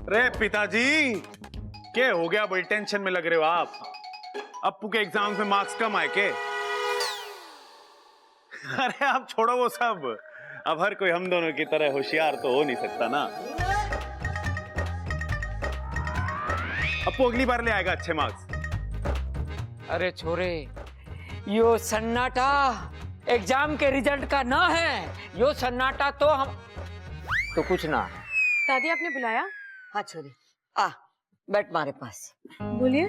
अरे पिताजी, क्या हो गया? बड़ी टेंशन में लग रहे हो आप। अप्पू के एग्जाम में मार्क्स कम आए के? अरे आप छोड़ो वो सब। अब हर कोई हम दोनों की तरह होशियार तो हो नहीं सकता ना। अप्पू अगली बार ले आएगा अच्छे मार्क्स। अरे छोरे, यो सन्नाटा एग्जाम के रिजल्ट का ना है, यो सन्नाटा तो हम तो कुछ ना है। दादी आपने बुलाया? हाँ छोरी, आ बैठ मारे पास। बोलिए।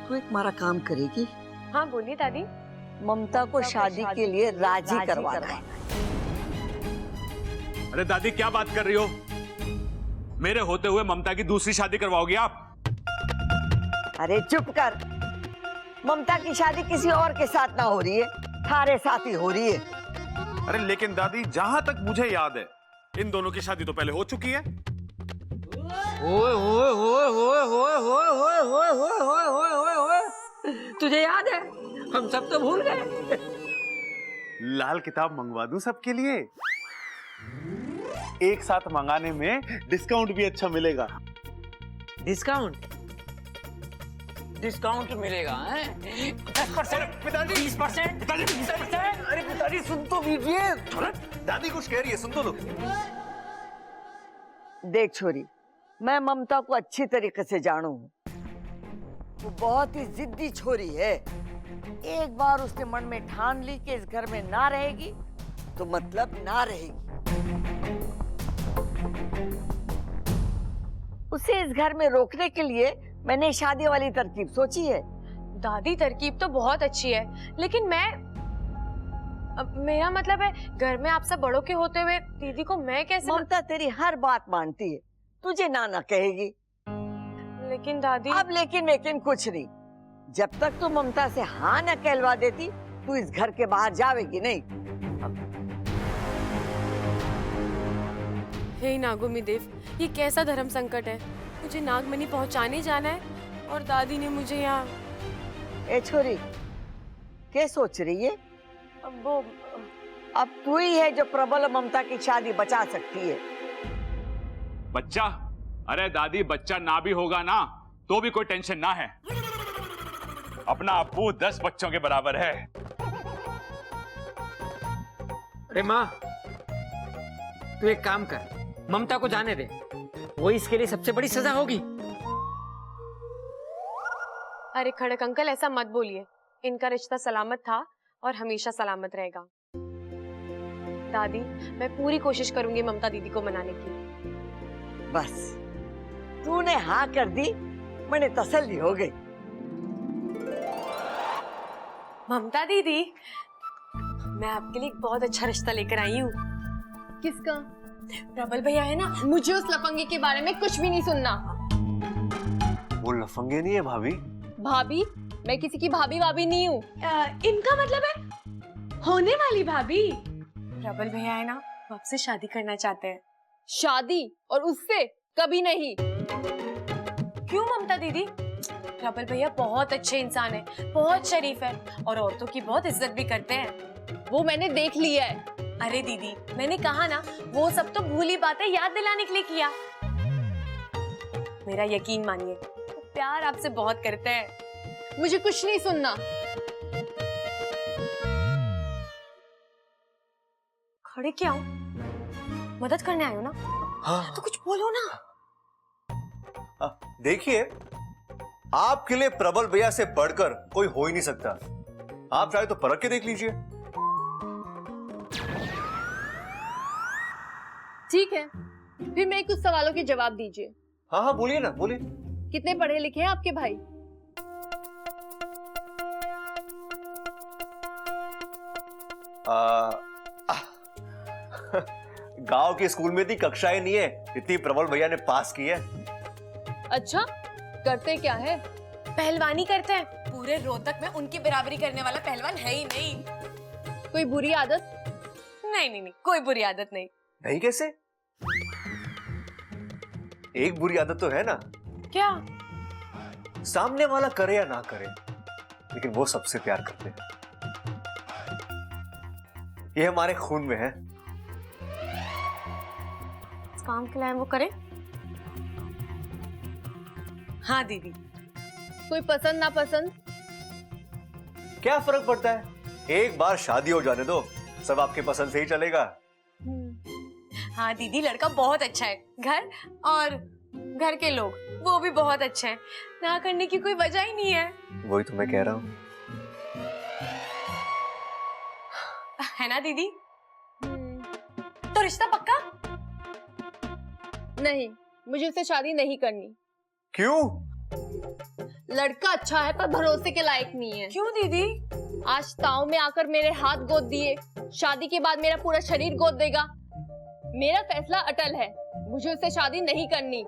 तू एक मारा काम करेगी? हाँ बोलिए दादी। ममता को शादी के लिए राजी करवाना है। अरे दादी क्या बात कर रही हो? मेरे होते हुए ममता की दूसरी शादी करवाओगी आप? अरे चुप कर। ममता की शादी किसी और के साथ ना हो रही है, थारे साथ ही हो रही है। अरे लेकिन दादी, जहां तक मुझे याद है इन दोनों की शादी तो पहले हो चुकी है। ओए ओए ओए ओए ओए ओए ओए ओए ओए ओए ओए ओए, तुझे याद है? हम सब तो भूल गए। लाल किताब मंगवा दूं सबके लिए? एक साथ मंगाने में डिस्काउंट भी अच्छा मिलेगा। डिस्काउंट? डिस्काउंट मिलेगा हैं? 10%, 20%, 20%। अरे पिताजी सुन तो लीजिए। दादी कुछ कह रही है, सुन तो लो। देख छोरी, मैं ममता को अच्छी तरीके से जानू हूँ। वो बहुत ही जिद्दी छोरी है। एक बार उसने मन में ठान ली कि इस घर में ना रहेगी तो मतलब ना रहेगी। उसे इस घर में रोकने के लिए मैंने शादी वाली तरकीब सोची है। दादी तरकीब तो बहुत अच्छी है, लेकिन मेरा मतलब है घर में आप सब बड़ों के होते हुए दीदी को मैं कैसे? ममता तेरी हर बात मानती है, तुझे ना कहेगी। लेकिन दादी। अब लेकिन कुछ नहीं। जब तक तू ममता से हाँ न कहलवा देती, तू इस घर के बाहर जावेगी नहीं। हे नागुमी देव, ये कैसा धर्म संकट है? मुझे नागमणि पहुंचाने जाना है और दादी ने मुझे यहाँ। ए छोरी, क्या सोच रही है? अब तू ही है जो प्रबल ममता की शादी बचा सकती है। बच्चा? अरे दादी, बच्चा ना भी होगा ना तो भी कोई टेंशन ना है। अपना अप्पू 10 बच्चों के बराबर है। अरे माँ, तू एक काम कर, ममता को जाने दे। वो इसके लिए सबसे बड़ी सजा होगी। अरे खड़क अंकल, ऐसा मत बोलिए। इनका रिश्ता सलामत था और हमेशा सलामत रहेगा। दादी, मैं पूरी कोशिश करूंगी ममता दीदी को मनाने की। बस तूने हाँ कर दी, मैंने तसल्ली हो गई। ममता दीदी, मैं आपके लिए एक बहुत अच्छा रिश्ता लेकर आई हूँ। किसका? प्रबल भैया है ना। मुझे उस लफंगे के बारे में कुछ भी नहीं सुनना। वो लफंगे नहीं है भाभी। भाभी? मैं किसी की भाभी वाभी नहीं हूँ। इनका मतलब है होने वाली भाभी। प्रबल भैया है ना, वो आपसे शादी करना चाहते हैं। शादी? और उससे? कभी नहीं। क्यों ममता दीदी? प्रबल भैया बहुत अच्छे इंसान है, बहुत शरीफ है और औरतों की बहुत इज्जत भी करते हैं। वो मैंने देख लिया है। अरे दीदी, मैंने कहा ना, वो सब तो भूली बातें याद दिलाने के लिए किया। मेरा यकीन मानिए, वो प्यार आपसे बहुत करते हैं। मुझे कुछ नहीं सुनना। खड़े क्या हो? मदद करने आए हो ना? हाँ। तो कुछ बोलो ना। देखिए, आपके लिए प्रबल भैया से बढ़कर कोई हो ही नहीं सकता। आप चाहे तो परख के देख लीजिए। ठीक है, फिर मेरे कुछ सवालों के जवाब दीजिए। हाँ हाँ, बोलिए ना, बोलिए। कितने पढ़े लिखे हैं आपके भाई? गांव के स्कूल में इतनी कक्षाएं नहीं है इतनी प्रबल भैया ने पास की है। अच्छा, करते क्या है? पहलवानी करते हैं। पूरे रोहतक में उनकी बराबरी करने वाला पहलवान है ही नहीं। कोई बुरी आदत? नहीं नहीं नहीं, कोई बुरी आदत नहीं। नहीं कैसे? एक बुरी आदत तो है ना। क्या? सामने वाला करे या ना करे, लेकिन वो सबसे प्यार करते हैं। ये हमारे खून में है। इस काम के लिए वो करे। हाँ दीदी। कोई पसंद ना पसंद क्या फर्क पड़ता है, एक बार शादी हो जाने दो, सब आपके पसंद से ही चलेगा। हाँ दीदी, लड़का बहुत अच्छा है, घर और घर के लोग वो भी बहुत अच्छे हैं, ना करने की कोई वजह ही नहीं है। वही तो मैं कह रहा हूँ। है ना दीदी? तो रिश्ता पक्का? नहीं, मुझे उससे शादी नहीं करनी। क्यों? लड़का अच्छा है पर भरोसे के लायक नहीं है। क्यों दीदी? आज ताऊ में आकर मेरे हाथ गोद दिए, शादी के बाद मेरा पूरा शरीर गोद देगा। मेरा फैसला अटल है, मुझे उससे शादी नहीं करनी।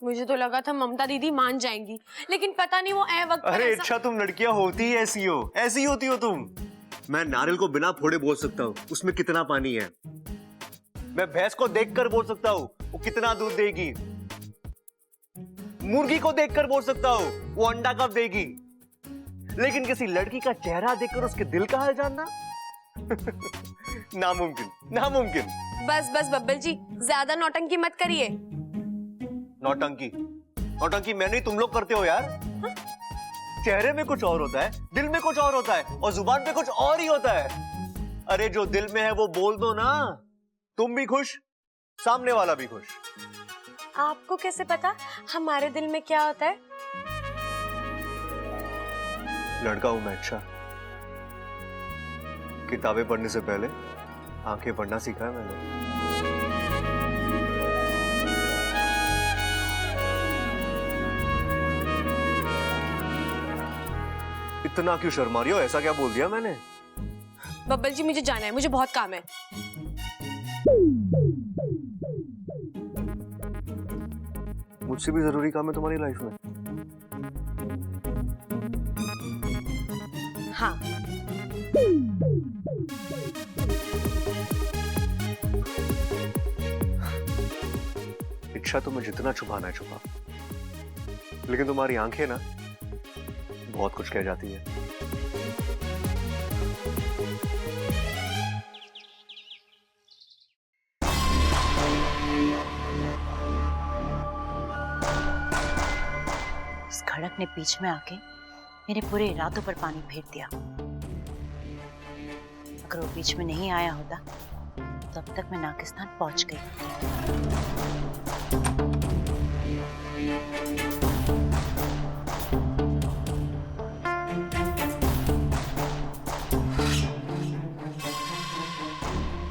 मुझे तो लगा था ममता दीदी मान जाएंगी, लेकिन पता नहीं वो ए वक्त पर अरे ऐसा... अच्छा, तुम लड़कियां होती ही ऐसी हो, ऐसी होती हो तुम। मैं नारियल को बिना फोड़े बोल सकता हूँ उसमें कितना पानी है। मैं भैंस को देखकर बोल सकता हूँ वो कितना दूध देगी। मुर्गी को देखकर बोल सकता हूँ वो अंडा कब देगी। लेकिन किसी लड़की का चेहरा देखकर उसके दिल का हाल जानना नामुमकिन, नामुमकिन। बस बस बब्बल जी, ज्यादा नौटंकी मत करिए। नौटंकी? नौटंकी मैं नहीं, तुम लोग करते हो यार। चेहरे में कुछ और होता है, दिल में कुछ और होता है, और जुबान पे कुछ और ही होता है। अरे जो दिल में है वो बोल दो ना, तुम भी खुश, सामने वाला भी खुश। आपको कैसे पता हमारे दिल में क्या होता है? लड़का हूं मैं, अच्छा। किताबें पढ़ने से पहले आंखें पढ़ना सीखा है मैंने। इतना क्यों शर्मा रही हो? ऐसा क्या बोल दिया मैंने? बब्बल जी मुझे जाना है, मुझे बहुत काम है। मुझसे भी जरूरी काम है तुम्हारी लाइफ में? हाँ। इच्छा तुम्हें जितना छुपाना है छुपा, लेकिन तुम्हारी आंखें ना बहुत कुछ कह जाती है। उस खड़क ने बीच में आके मेरे पूरे इरादों पर पानी फेर दिया। अगर वो बीच में नहीं आया होता तो अब तक मैं नाकिस्तान पहुंच गई।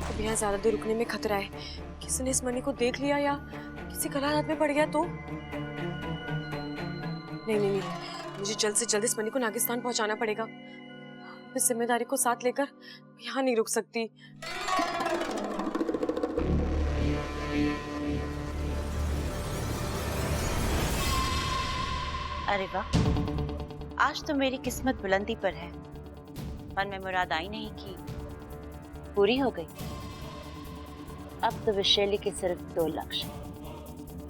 अब यहाँ ज्यादा देर रुकने में खतरा है। किसी ने इस मनी को देख लिया या किसी गलत हाथ में पड़ गया तो? नहीं नहीं नहीं, मुझे जल्द से जल्द इस मनी को नागिस्तान पहुंचाना पड़ेगा। इस जिम्मेदारी को साथ लेकर यहाँ नहीं रुक सकती। अरे वाह, आज तो मेरी किस्मत बुलंदी पर है। मन में मुराद आई नहीं की पूरी हो गई। अब तो विशैली के सिर्फ 2 लक्ष्य,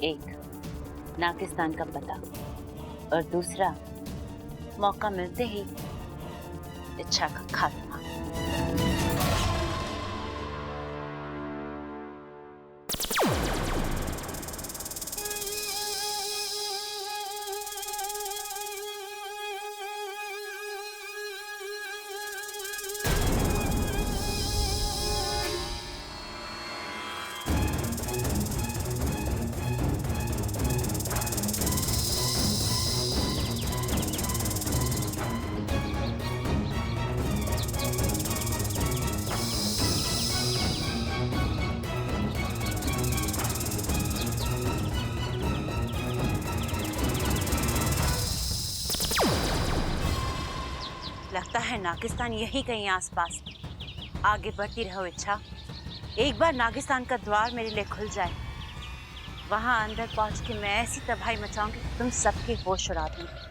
एक नागिस्तान का पता और दूसरा मौका मिलते ही इच्छा का खात्मा। लगता है नागिस्तान यही कहीं आसपास। आगे बढ़ती रहो इच्छा, एक बार नागिस्तान का द्वार मेरे लिए खुल जाए, वहां अंदर पहुंच के मैं ऐसी तबाही मचाऊंगी तुम सबके होश उड़ा दूंगी।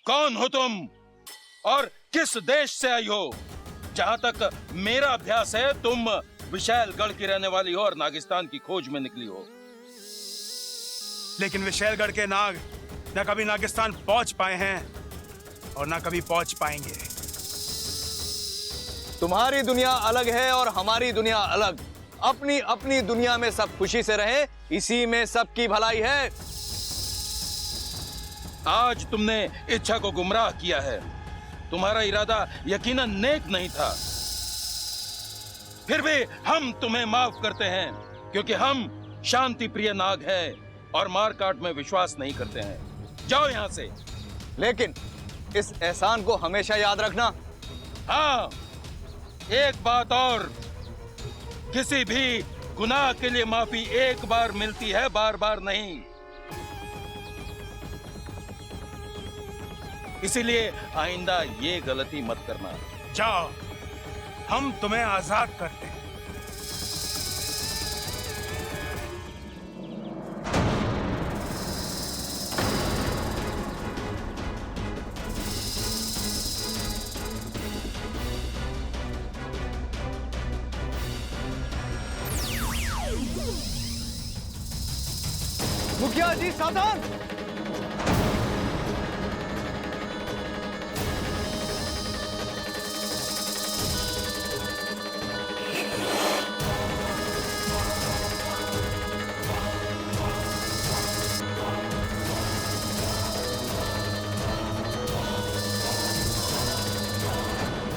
कौन हो तुम और किस देश से आई हो? जहां तक मेरा अभ्यास है, तुम विशालगढ़ की रहने वाली हो और नागिस्तान की खोज में निकली हो। लेकिन विशालगढ़ के नाग न कभी नागिस्तान पहुंच पाए हैं और न कभी पहुंच पाएंगे। तुम्हारी दुनिया अलग है और हमारी दुनिया अलग। अपनी अपनी दुनिया में सब खुशी से रहे, इसी में सबकी भलाई है। आज तुमने इच्छा को गुमराह किया है। तुम्हारा इरादा यकीनन नेक नहीं था। फिर भी हम तुम्हें माफ करते हैं, क्योंकि हम शांति प्रिय नाग हैं और मार काट में विश्वास नहीं करते हैं। जाओ यहां से। लेकिन इस एहसान को हमेशा याद रखना। हाँ, एक बात और, किसी भी गुनाह के लिए माफी एक बार मिलती है, बार बार नहीं। इसीलिए आइंदा ये गलती मत करना। जाओ, हम तुम्हें आजाद करते हैं। मुखिया जी सावधान।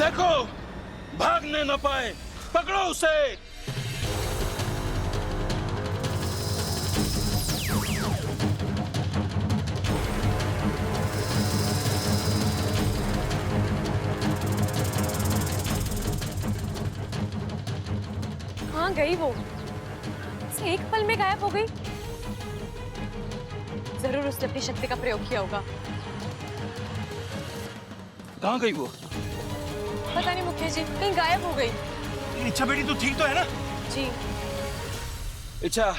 देखो, भागने न पाए, पकड़ो उसे। कहाँ गई वो? एक पल में गायब हो गई। जरूर उसने अपनी शक्ति का प्रयोग किया होगा। कहाँ गई वो? पता नहीं मुखिया जी, कहीं गायब हो गई। इच्छा बेटी तू ठीक तो है ना? जी। इच्छा,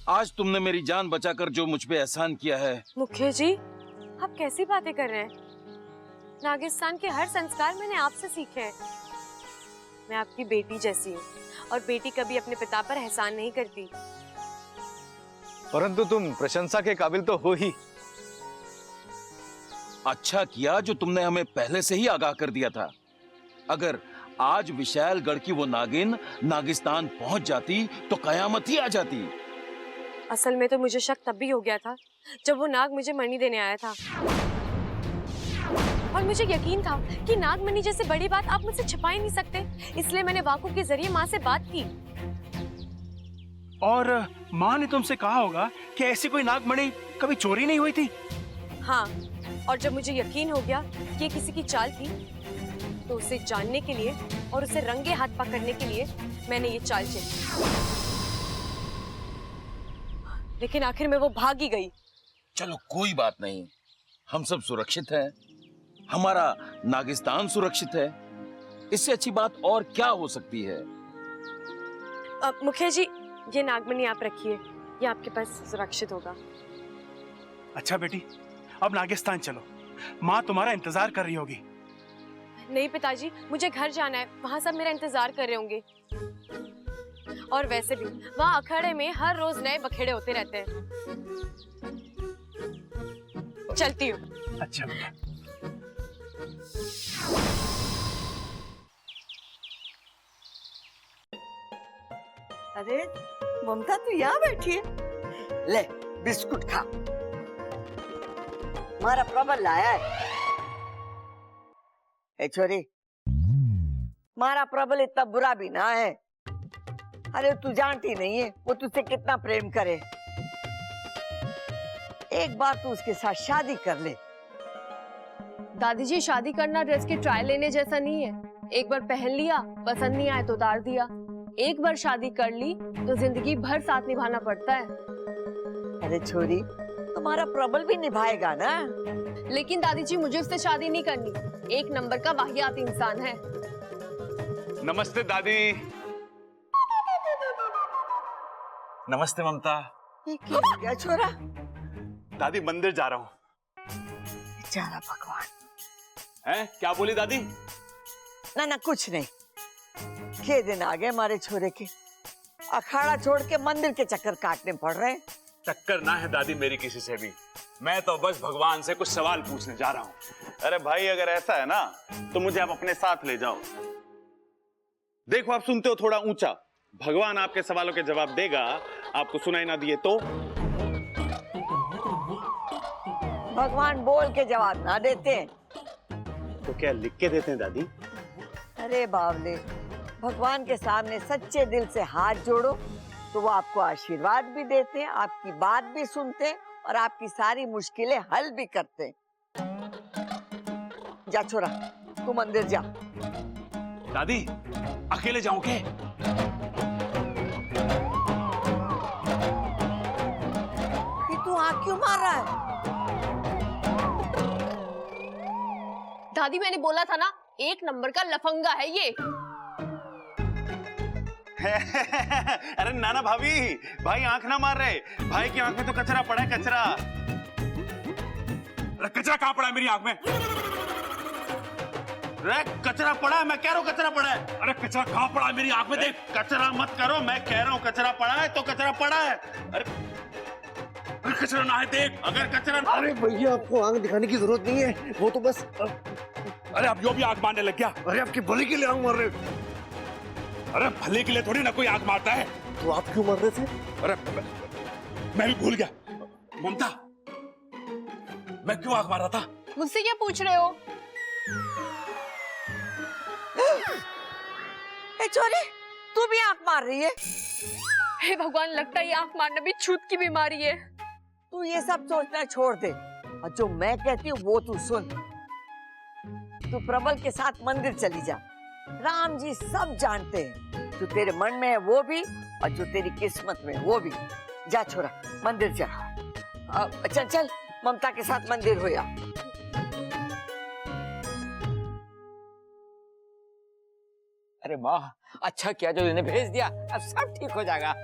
आज तुमने मेरी जान बचाकर जो मुझ पे एहसान किया है। मुखिया जी, आप कैसी बातें कर रहे हैं? नागिस्तान के हर संस्कार मैंने आपसे सीखे हैं। मैं आपकी बेटी जैसी हूँ और बेटी कभी अपने पिता पर एहसान नहीं करती। परंतु तुम प्रशंसा के काबिल तो हो ही। अच्छा किया जो तुमने हमें पहले से ही आगाह कर दिया था। अगर आज विशालगढ़ की वो नागिन नागिस्तान पहुंच जाती तो कयामत ही आ जाती। असल में तो मुझे शक तब भी हो गया था जब वो नाग मुझे मणि देने आया था, और मुझे यकीन था कि नागमणि जैसे बड़ी बात आप मुझसे छिपा ही नहीं सकते। इसलिए मैंने वाकु के जरिए माँ से बात की। और माँ ने तुमसे कहा होगा कि ऐसी कोई नागमणि कभी चोरी नहीं हुई थी। हाँ, और जब मुझे यकीन हो गया कि ये किसी की चाल थी, तो उसे जानने के लिए और उसे रंगे हाथ पकड़ने के लिए मैंने ये चाल चली। लेकिन आखिर में वो भाग ही गई। चलो कोई बात नहीं, हम सब सुरक्षित हैं, हमारा नागिस्तान सुरक्षित है। इससे अच्छी बात और क्या हो सकती है? मुखिया जी, ये नागमणि आप रखिए, ये आपके पास सुरक्षित होगा। अच्छा बेटी, अब नागिस्तान चलो, माँ तुम्हारा इंतजार कर रही होगी। नहीं पिताजी, मुझे घर जाना है, वहाँ सब मेरा इंतजार कर रहे होंगे। और वैसे भी वहाँ अखाड़े में हर रोज नए बखेड़े होते रहते हैं। चलती हूँ। अच्छा बेटा। अरे ममता तू यहाँ बैठी है, ले बिस्कुट खा। हमारा प्रबल लाया है। ए छोरी, हमारा प्रबल इतना बुरा भी ना है। अरे तू जानती नहीं है वो तुझसे कितना प्रेम करे। एक बार तू उसके साथ शादी कर ले। दादी जी, शादी करना ड्रेस के ट्रायल लेने जैसा नहीं है। एक बार पहन लिया, पसंद नहीं आया तो उतार दिया। एक बार शादी कर ली तो जिंदगी भर साथ निभाना पड़ता है। अरे छोरी, तुम्हारा प्रबल भी निभाएगा ना। लेकिन दादी जी, मुझे उससे शादी नहीं करनी। एक नंबर का वाहियात इंसान है। नमस्ते दादी। नमस्ते ममता। ये क्या छोरा? दादी मंदिर जा रहा हूँ। बेचारा भगवान। हैं? क्या बोली दादी? ना ना कुछ नहीं। के दिन आ गए हमारे छोरे के, अखाड़ा छोड़ के मंदिर के चक्कर काटने पड़ रहे हैं। टक्कर ना है दादी मेरी किसी से भी, मैं तो बस भगवान से कुछ सवाल पूछने जा रहा हूँ। अरे भाई अगर ऐसा है ना तो मुझे आप अपने साथ ले जाओ। देखो आप सुनते हो थोड़ा ऊंचा, भगवान आपके सवालों के जवाब देगा, आपको सुनाई ना दिए तो? भगवान बोल के जवाब ना देते हैं तो क्या लिख के देते हैं दादी? अरे बावले, भगवान के सामने सच्चे दिल से हाथ जोड़ो तो वो आपको आशीर्वाद भी देते हैं, आपकी बात भी सुनते हैं और आपकी सारी मुश्किलें हल भी करते हैं। जा छोरा, तू मंदिर जा। दादी अकेले जाऊं के? तू आँख क्यों मार रहा है? दादी मैंने बोला था ना, एक नंबर का लफंगा है ये। अरे नाना भाभी, भाई आंख ना मार रहे, भाई की आंख में तो कचरा पड़ा है, कचरा। अरे कचरा कहाँ पड़ा है मेरी आंख में? अरे कचरा पड़ा है, मैं कह रहा हूँ कचरा पड़ा है। अरे कचरा कहाँ पड़ा है मेरी आंख में? देख। कचरा मत करो, मैं कह रहा हूँ कचरा पड़ा है तो कचरा पड़ा है। अरे कचरा ना है, देख। अगर कचरा, अरे भैया आपको आंख दिखाने की जरूरत नहीं है, वो तो बस। अरे अब यो भी आंख मारने लग गया। अरे आपकी भले के लिए आंख मार रहे। अरे भले के लिए थोड़ी ना कोई आंख मारता है। तो आप क्यों मार रहे थे? अरे मैं भी भूल गया। ममता, मैं क्यों आंख मार रहा था? मुझसे क्या पूछ रहे हो? ए छोरी, तू भी आंख मार रही है? हे भगवान, लगता है ये आंख मारना भी छूत की बीमारी है। तू ये सब सोचना छोड़ दे और जो मैं कहती हूँ वो तू सुन। तू प्रबल के साथ मंदिर चली जा। राम जी सब जानते हैं, जो तेरे मन में है वो भी और जो तेरी किस्मत में है वो भी। जा छोरा, मंदिर जा। चल चल, ममता के साथ मंदिर हो जा। अरे माँ, अच्छा किया जो इन्हें भेज दिया, अब सब ठीक हो जाएगा।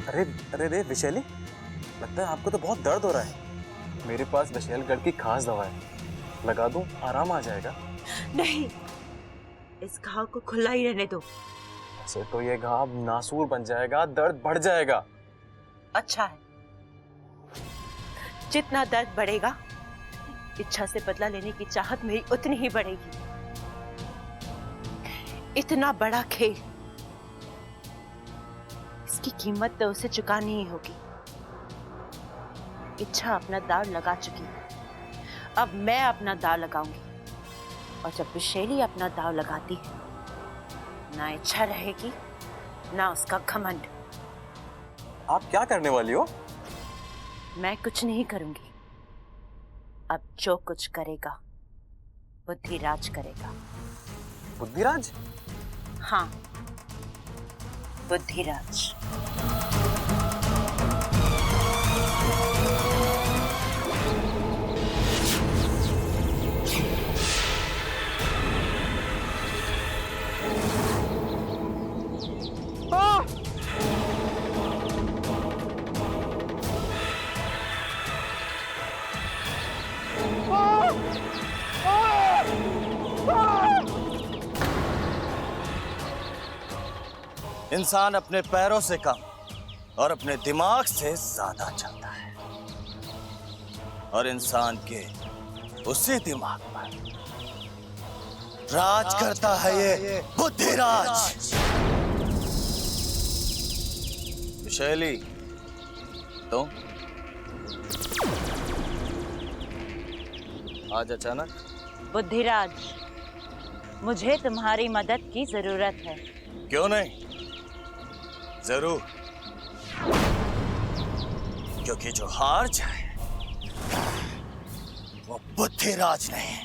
अरे अरे रे विशैली, लगता है आपको तो बहुत दर्द हो रहा है। मेरे पास विशैलगढ़ की खास दवा है, लगा दूं, आराम आ जाएगा। नहीं, इस घाव को खुला ही रहने दो। ऐसे तो ये घाव नासूर बन जाएगा, दर्द बढ़ जाएगा। अच्छा है, जितना दर्द बढ़ेगा, इच्छा से बदला लेने की चाहत मेरी उतनी ही बढ़ेगी। इतना बड़ा खेल, इसकी कीमत तो उसे चुकानी ही होगी। इच्छा अपना दाव लगा चुकी है, अब मैं अपना दाव लगाऊंगी। और जब विशैली अपना दाव लगाती है, ना इच्छा रहेगी ना उसका घमंड। आप क्या करने वाली हो? मैं कुछ नहीं करूंगी, अब जो कुछ करेगा बुद्धिराज करेगा। बुद्धिराज? हाँ, बुद्धिराज। इंसान अपने पैरों से कम और अपने दिमाग से ज्यादा चलता है, और इंसान के उसी दिमाग पर राज करता है ये बुद्धिराज। विशैली, तुम आज अचानक? बुद्धिराज, मुझे तुम्हारी मदद की जरूरत है। क्यों नहीं, जरूर। क्योंकि जो हार जाए वो बुद्धिराज नहीं,